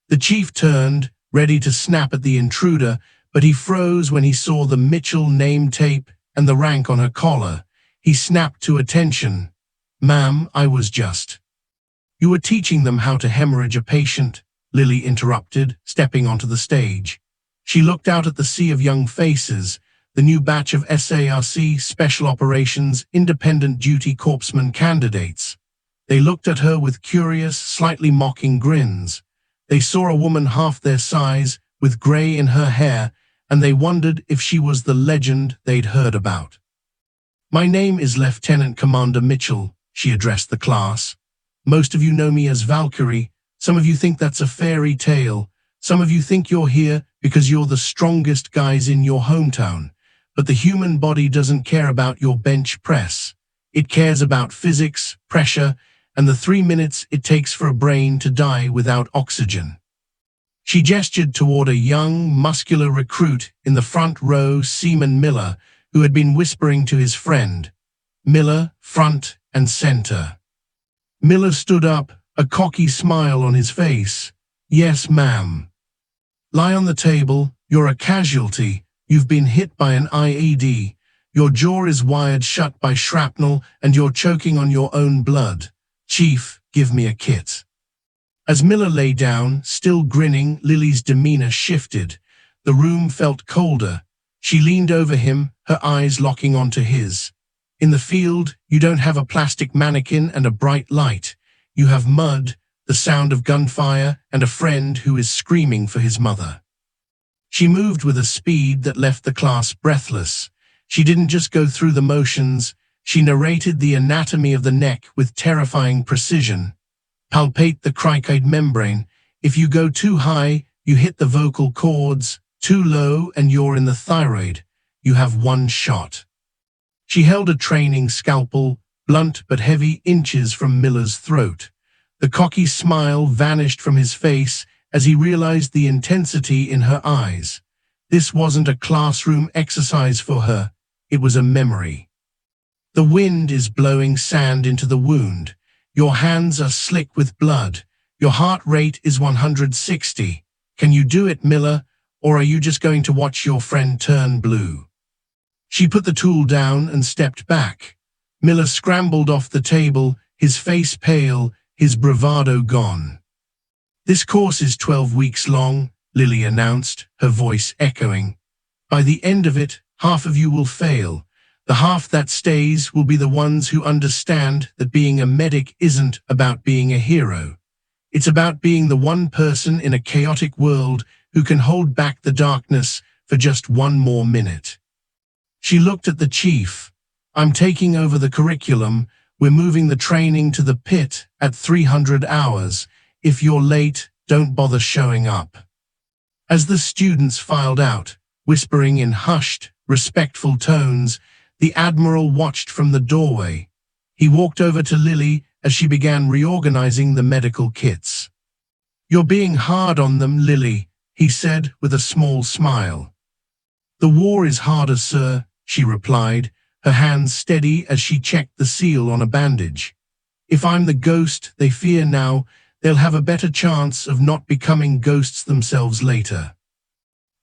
[SPEAKER 1] The chief turned, ready to snap at the intruder, but he froze when he saw the Mitchell name tape and the rank on her collar. He snapped to attention. "Ma'am, I was just—" "You were teaching them how to hemorrhage a patient," Lily interrupted, stepping onto the stage. She looked out at the sea of young faces, the new batch of SARC Special Operations Independent Duty Corpsman candidates. They looked at her with curious, slightly mocking grins. They saw a woman half their size, with grey in her hair, and they wondered if she was the legend they'd heard about. "My name is Lieutenant Commander Mitchell," she addressed the class. "Most of you know me as Valkyrie. Some of you think that's a fairy tale. Some of you think you're here because you're the strongest guys in your hometown. But the human body doesn't care about your bench press. It cares about physics, pressure, and the 3 minutes it takes for a brain to die without oxygen." She gestured toward a young, muscular recruit in the front row, Seaman Miller, who had been whispering to his friend. Miller, front and center. Miller stood up, a cocky smile on his face. "Yes, ma'am." "Lie on the table. You're a casualty. You've been hit by an IED. Your jaw is wired shut by shrapnel and you're choking on your own blood. Chief, give me a kit." As Miller lay down, still grinning, Lily's demeanor shifted. The room felt colder. She leaned over him, her eyes locking onto his. "In the field, you don't have a plastic mannequin and a bright light. You have mud, the sound of gunfire, and a friend who is screaming for his mother." She moved with a speed that left the class breathless. She didn't just go through the motions, she narrated the anatomy of the neck with terrifying precision. "Palpate the cricoid membrane. If you go too high, you hit the vocal cords. Too low, and you're in the thyroid. You have 1 shot." She held a training scalpel, blunt but heavy, inches from Miller's throat. The cocky smile vanished from his face as he realized the intensity in her eyes. This wasn't a classroom exercise for her, it was a memory. "The wind is blowing sand into the wound. Your hands are slick with blood. Your heart rate is 160. Can you do it, Miller, or are you just going to watch your friend turn blue?" She put the tool down and stepped back. Miller scrambled off the table, his face pale, his bravado gone. "This course is 12 weeks long," Lily announced, her voice echoing. "By the end of it, half of you will fail. The half that stays will be the ones who understand that being a medic isn't about being a hero. It's about being the one person in a chaotic world who can hold back the darkness for just 1 more minute." She looked at the chief. "I'm taking over the curriculum. We're moving the training to the pit at 300 hours. If you're late, don't bother showing up." As the students filed out, whispering in hushed, respectful tones, the Admiral watched from the doorway. He walked over to Lily as she began reorganizing the medical kits. "You're being hard on them, Lily," he said with a small smile. "The war is harder, sir," she replied, her hands steady as she checked the seal on a bandage. "If I'm the ghost they fear now, they'll have a better chance of not becoming ghosts themselves later."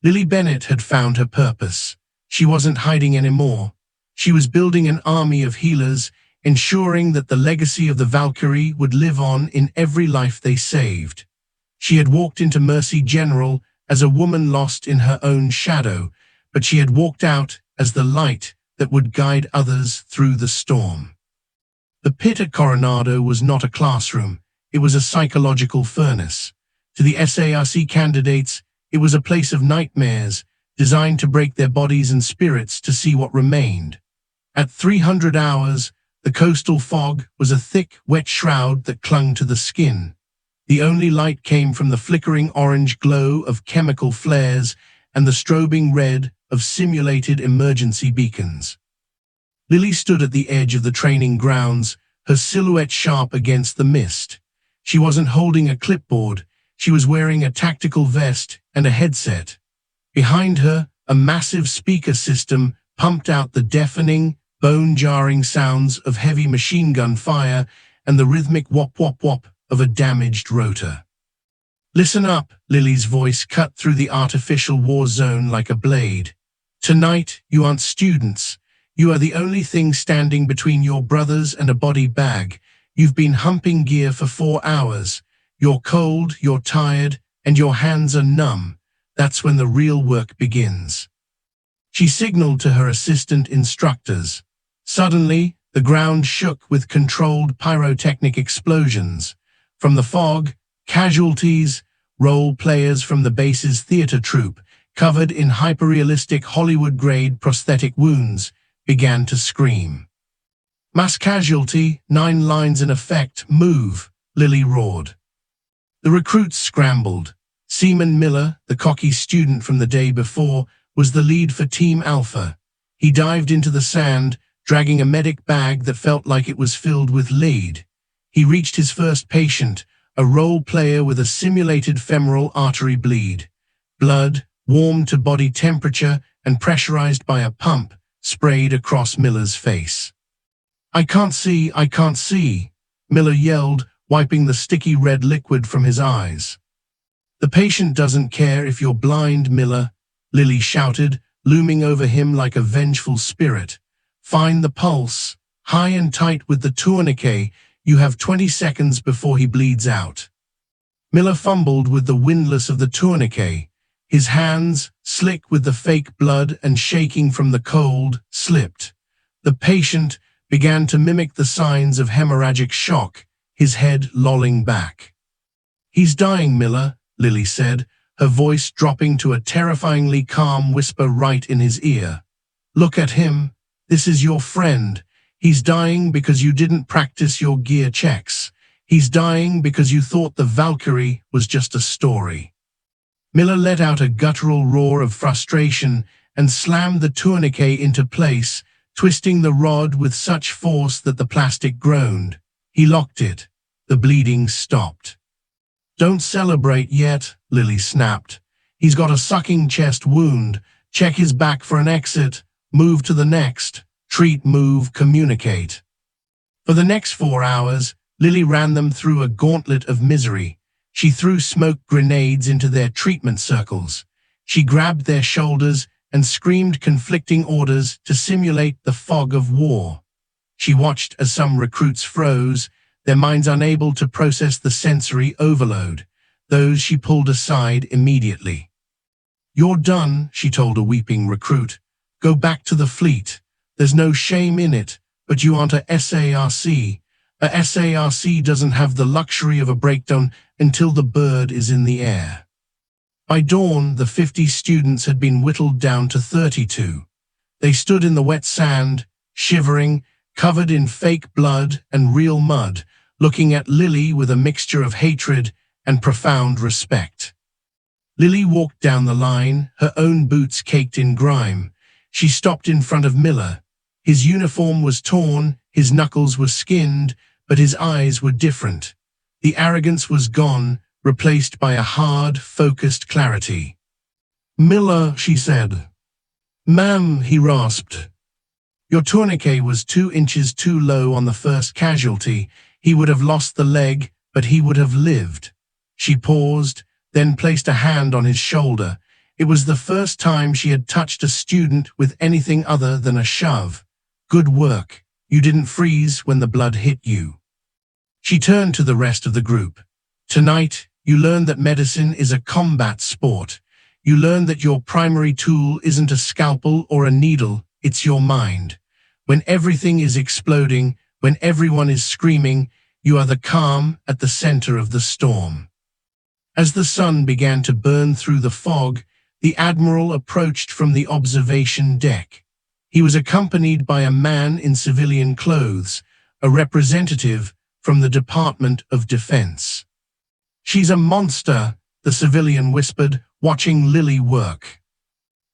[SPEAKER 1] Lily Bennett had found her purpose. She wasn't hiding anymore. She was building an army of healers, ensuring that the legacy of the Valkyrie would live on in every life they saved. She had walked into Mercy General as a woman lost in her own shadow, but she had walked out as the light that would guide others through the storm. The pit at Coronado was not a classroom, it was a psychological furnace. To the SARC candidates, it was a place of nightmares, designed to break their bodies and spirits to see what remained. At 300 hours, the coastal fog was a thick, wet shroud that clung to the skin. The only light came from the flickering orange glow of chemical flares and the strobing red of simulated emergency beacons. Lily stood at the edge of the training grounds, her silhouette sharp against the mist. She wasn't holding a clipboard, she was wearing a tactical vest and a headset. Behind her, a massive speaker system pumped out the deafening, bone-jarring sounds of heavy machine gun fire and the rhythmic whop-whop-whop of a damaged rotor. "Listen up," Lily's voice cut through the artificial war zone like a blade. "Tonight, you aren't students. You are the only thing standing between your brothers and a body bag. You've been humping gear for 4 hours. You're cold, you're tired, and your hands are numb. That's when the real work begins." She signaled to her assistant instructors. Suddenly, the ground shook with controlled pyrotechnic explosions. From the fog, casualties, role players from the base's theater troupe, covered in hyperrealistic Hollywood-grade prosthetic wounds, began to scream. "Mass casualty, 9 lines in effect, move," Lily roared. The recruits scrambled. Seaman Miller, the cocky student from the day before, was the lead for Team Alpha. He dived into the sand, dragging a medic bag that felt like it was filled with lead. He reached his first patient, a role player with a simulated femoral artery bleed. Blood, warmed to body temperature and pressurized by a pump, sprayed across Miller's face. I can't see," Miller yelled, wiping the sticky red liquid from his eyes. "The patient doesn't care if you're blind, Miller," Lily shouted, looming over him like a vengeful spirit. "Find the pulse, high and tight with the tourniquet. You have 20 seconds before he bleeds out." Miller fumbled with the windlass of the tourniquet. His hands, slick with the fake blood and shaking from the cold, slipped. The patient began to mimic the signs of hemorrhagic shock, his head lolling back. "He's dying, Miller," Lily said, her voice dropping to a terrifyingly calm whisper right in his ear. "Look at him. This is your friend. He's dying because you didn't practice your gear checks. He's dying because you thought the Valkyrie was just a story." Miller let out a guttural roar of frustration and slammed the tourniquet into place, twisting the rod with such force that the plastic groaned. He locked it. The bleeding stopped. "Don't celebrate yet," Lily snapped. "He's got a sucking chest wound. Check his back for an exit. Move to the next. Treat, move, communicate." For the next 4 hours, Lily ran them through a gauntlet of misery. She threw smoke grenades into their treatment circles. She grabbed their shoulders and screamed conflicting orders to simulate the fog of war. She watched as some recruits froze, their minds unable to process the sensory overload. Those she pulled aside immediately. "You're done," she told a weeping recruit. "Go back to the fleet. There's no shame in it, but you aren't a SARC. A SARC doesn't have the luxury of a breakdown until the bird is in the air." By dawn, the 50 students had been whittled down to 32. They stood in the wet sand, shivering, covered in fake blood and real mud, looking at Lily with a mixture of hatred and profound respect. Lily walked down the line, her own boots caked in grime. She stopped in front of Miller. His uniform was torn, his knuckles were skinned, but his eyes were different. The arrogance was gone, replaced by a hard, focused clarity. "Miller," she said. "Ma'am," he rasped. "Your tourniquet was 2 inches too low on the first casualty. He would have lost the leg, but he would have lived." She paused, then placed a hand on his shoulder. It was the first time she had touched a student with anything other than a shove. "Good work. You didn't freeze when the blood hit you." She turned to the rest of the group. "Tonight, you learned that medicine is a combat sport. You learned that your primary tool isn't a scalpel or a needle, it's your mind. When everything is exploding, when everyone is screaming, you are the calm at the center of the storm." As the sun began to burn through the fog, the Admiral approached from the observation deck. He was accompanied by a man in civilian clothes, a representative from the Department of Defense. "She's a monster," the civilian whispered, watching Lily work.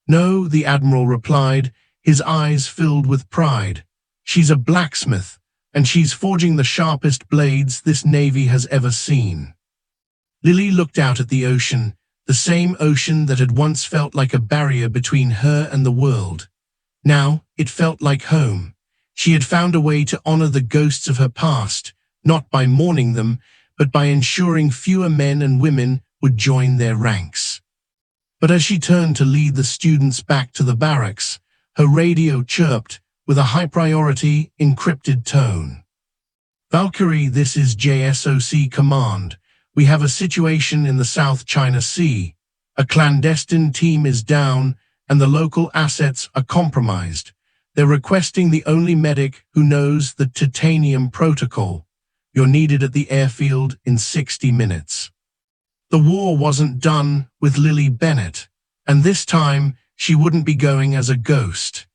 [SPEAKER 1] "No," the Admiral replied, his eyes filled with pride. "She's a blacksmith, and she's forging the sharpest blades this Navy has ever seen." Lily looked out at the ocean, the same ocean that had once felt like a barrier between her and the world. Now, it felt like home. She had found a way to honor the ghosts of her past, not by mourning them, but by ensuring fewer men and women would join their ranks. But as she turned to lead the students back to the barracks, her radio chirped with a high-priority, encrypted tone. "Valkyrie, this is JSOC Command. We have a situation in the South China Sea. A clandestine team is down, and the local assets are compromised. They're requesting the only medic who knows the titanium protocol. You're needed at the airfield in 60 minutes. The war wasn't done with Lily Bennett, and this time she wouldn't be going as a ghost.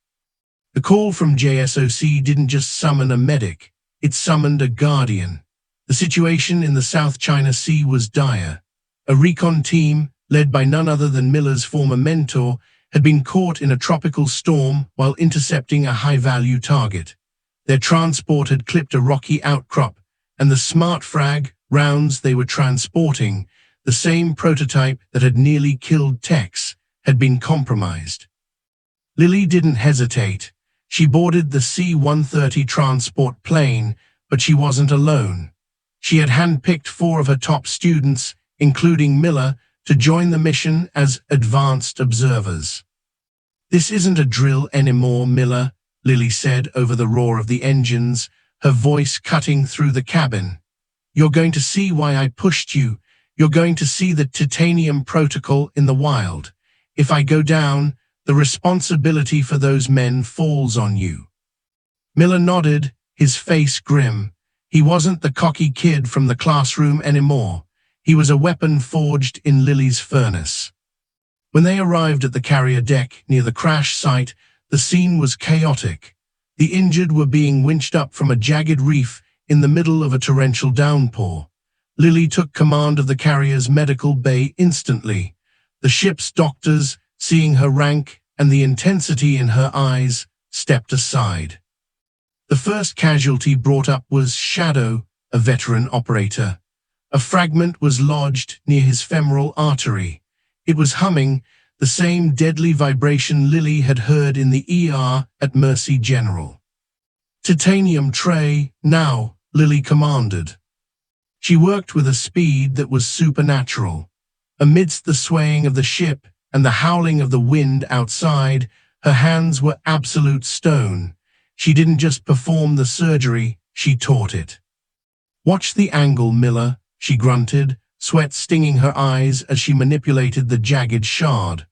[SPEAKER 1] The call from JSOC didn't just summon a medic, it summoned a guardian. The situation in the South China Sea was dire. A recon team, led by none other than Miller's former mentor, had been caught in a tropical storm while intercepting a high-value target. Their transport had clipped a rocky outcrop, and the smart frag rounds they were transporting, the same prototype that had nearly killed Tex, had been compromised. Lily didn't hesitate. She boarded the C-130 transport plane, but she wasn't alone. She had handpicked 4 of her top students, including Miller, to join the mission as advanced observers. "This isn't a drill anymore, Miller," Lily said over the roar of the engines, her voice cutting through the cabin. "You're going to see why I pushed you. You're going to see the titanium protocol in the wild. If I go down, the responsibility for those men falls on you." Miller nodded, his face grim. He wasn't the cocky kid from the classroom anymore. He was a weapon forged in Lily's furnace. When they arrived at the carrier deck near the crash site, the scene was chaotic. The injured were being winched up from a jagged reef in the middle of a torrential downpour. Lily took command of the carrier's medical bay instantly. The ship's doctors, seeing her rank and the intensity in her eyes, stepped aside. The first casualty brought up was Shadow, a veteran operator. A fragment was lodged near his femoral artery. It was humming, the same deadly vibration Lily had heard in the ER at Mercy General. "Titanium tray, now," Lily commanded. She worked with a speed that was supernatural. Amidst the swaying of the ship and the howling of the wind outside, her hands were absolute stone. She didn't just perform the surgery, she taught it. "Watch the angle, Miller," she grunted, sweat stinging her eyes as she manipulated the jagged shard.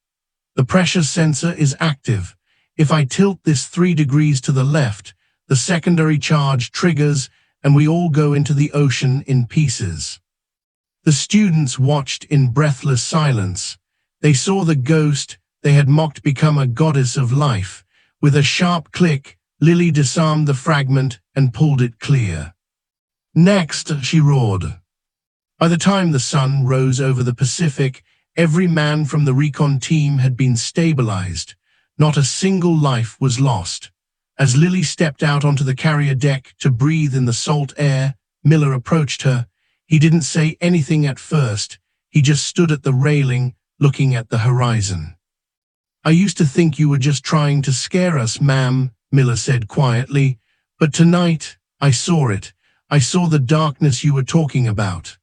[SPEAKER 1] "The pressure sensor is active. If I tilt this 3 degrees to the left, the secondary charge triggers and we all go into the ocean in pieces." The students watched in breathless silence. They saw the ghost they had mocked become a goddess of life. With a sharp click, Lily disarmed the fragment and pulled it clear. "Next," she roared. By the time the sun rose over the Pacific, every man from the recon team had been stabilized. Not a single life was lost. As Lily stepped out onto the carrier deck to breathe in the salt air, Miller approached her. He didn't say anything at first. He just stood at the railing, looking at the horizon. "I used to think you were just trying to scare us, ma'am," Miller said quietly. "But tonight, I saw it. I saw the darkness you were talking about."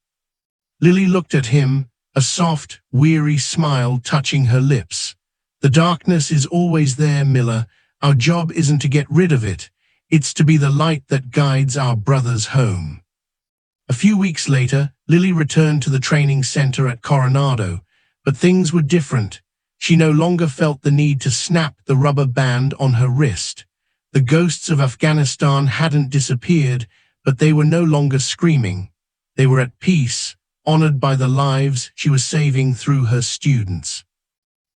[SPEAKER 1] Lily looked at him, a soft, weary smile touching her lips. "The darkness is always there, Miller. Our job isn't to get rid of it. It's to be the light that guides our brothers home." A few weeks later, Lily returned to the training center at Coronado, but things were different. She no longer felt the need to snap the rubber band on her wrist. The ghosts of Afghanistan hadn't disappeared, but they were no longer screaming. They were at peace, honored by the lives she was saving through her students.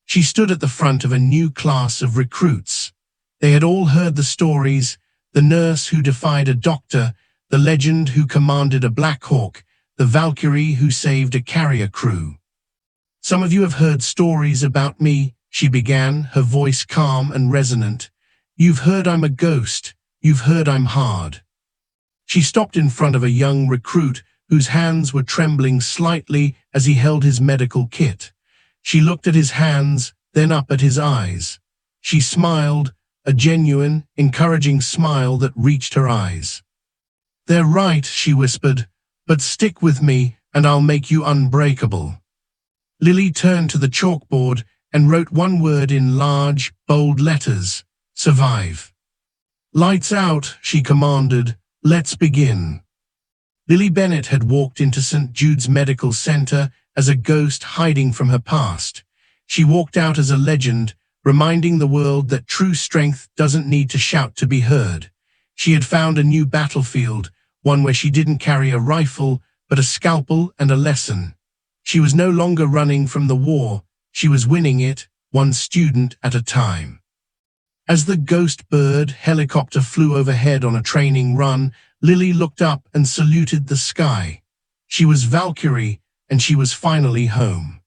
[SPEAKER 1] She stood at the front of a new class of recruits. They had all heard the stories: the nurse who defied a doctor, the legend who commanded a Black Hawk, the Valkyrie who saved a carrier crew. "Some of you have heard stories about me," she began, her voice calm and resonant. "You've heard I'm a ghost. You've heard I'm hard." She stopped in front of a young recruit whose hands were trembling slightly as he held his medical kit. She looked at his hands, then up at his eyes. She smiled, a genuine, encouraging smile that reached her eyes. "They're right," she whispered, "but stick with me and I'll make you unbreakable." Lily turned to the chalkboard and wrote one word in large, bold letters: survive. "Lights out," she commanded. "Let's begin." Lily Bennett had walked into St. Jude's Medical Center as a ghost hiding from her past. She walked out as a legend, reminding the world that true strength doesn't need to shout to be heard. She had found a new battlefield, one where she didn't carry a rifle, but a scalpel and a lesson. She was no longer running from the war, she was winning it, one student at a time. As the Ghost Bird helicopter flew overhead on a training run, Lily looked up and saluted the sky. She was Valkyrie, and she was finally home.